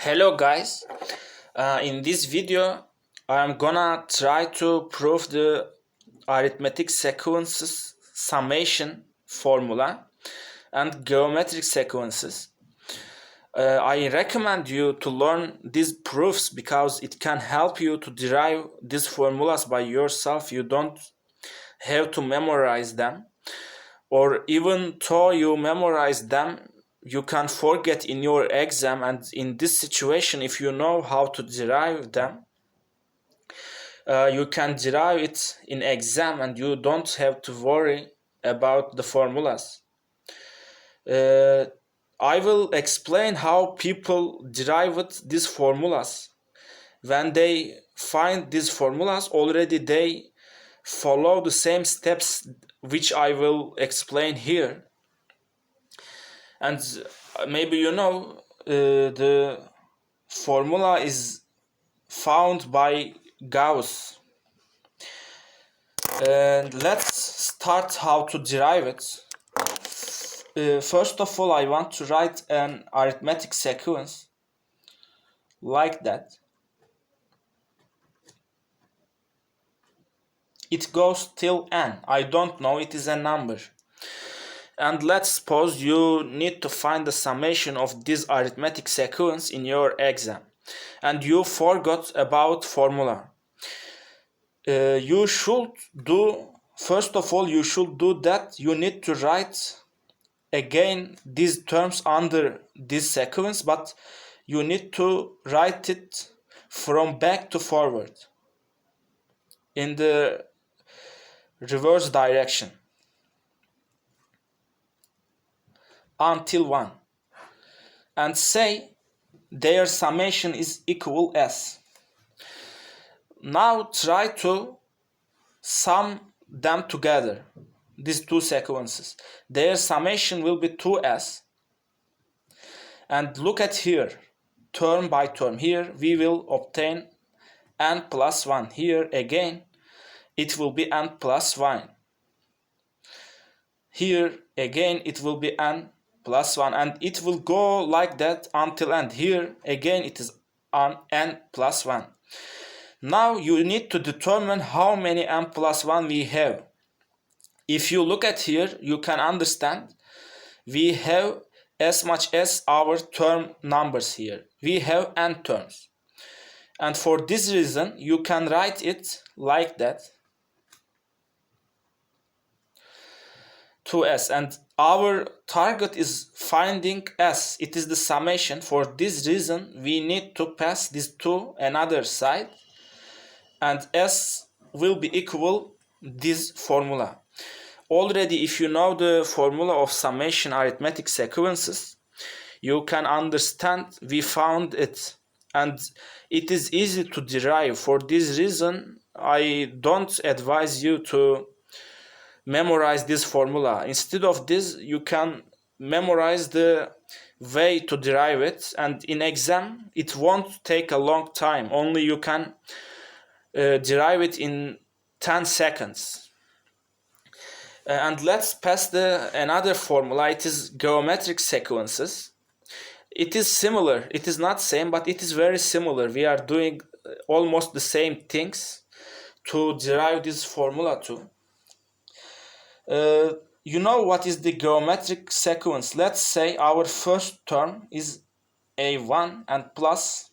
Hello guys, in this video I'm gonna try to prove the arithmetic sequences summation formula and geometric sequences. I recommend you to learn these proofs because it can help you to derive these formulas by yourself. You don't have to memorize them, or even though you memorize them, you can forget in your exam. And in this situation, if you know how to derive them, you can derive it in exam and you don't have to worry about the formulas. I will explain how people derived these formulas. When they find these formulas, already they follow the same steps which I will explain here. And maybe you know the formula is found by Gauss. And let's start how to derive it. First of all, I want to write an arithmetic sequence like that. It goes till n. I don't know, it is a number. And let's suppose you need to find the summation of this arithmetic sequence in your exam and you forgot about formula. You should do, first of all, you should do that. You need to write again these terms under this sequence, but you need to write it from back to forward in the reverse direction until 1, and say their summation is equal s. Now try to sum them together, these two sequences. Their summation will be 2s. And look at here, term by term. Here we will obtain n plus 1. Here again it will be n plus 1. Here again it will be n plus 1, and it will go like that until end. Here again it is n plus 1. Now you need to determine how many n plus 1 we have. If you look at here, you can understand we have as much as our term numbers here. We have n terms. And for this reason, you can write it like that. 2s, and our target is finding s. It is the summation. For this reason, we need to pass this to another side, and s will be equal this formula. Already, if you know the formula of summation arithmetic sequences, you can understand we found it, and it is easy to derive. For this reason, I don't advise you to memorize this formula. Instead of this, you can memorize the way to derive it, and in exam it won't take a long time. Only you can derive it in 10 seconds. And let's pass another formula. It is geometric sequences. It is similar. It is not same, but it is very similar. We are doing almost the same things to derive this formula too. You know what is the geometric sequence? Let's say our first term is a1 and plus.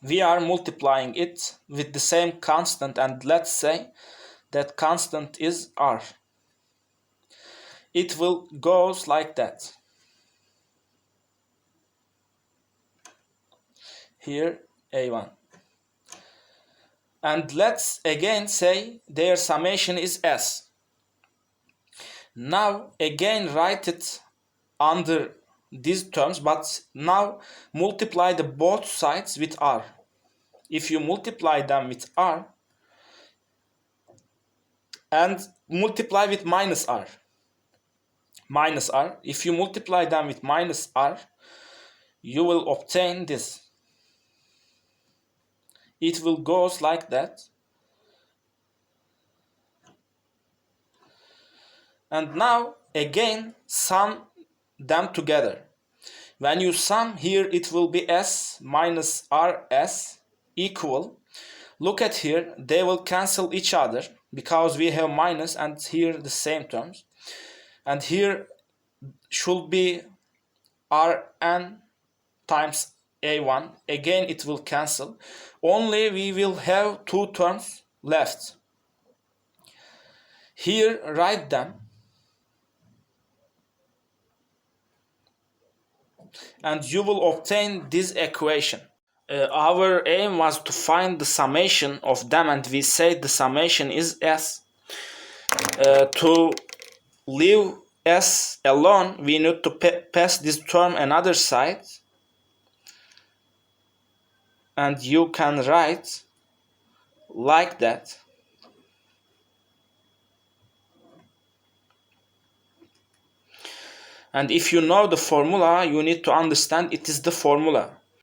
We are multiplying it with the same constant, and let's say that constant is r. It will go like that. Here a1. And let's again say their summation is s. Now again write it under these terms, but now multiply the both sides with r. If you multiply them with r and multiply with minus r, if you multiply them with minus r, you will obtain this. It will go like that. And now again sum them together. When you sum here, it will be s minus rs equal. Look at here, they will cancel each other because we have minus and here the same terms. And here should be rn times a1. Again it will cancel. Only we will have two terms left. Here write them. And you will obtain this equation. Our aim was to find the summation of them, and we said the summation is s. To leave s alone, we need to pass this term another side, and you can write like that. And if you know the formula, you need to understand it is the formula.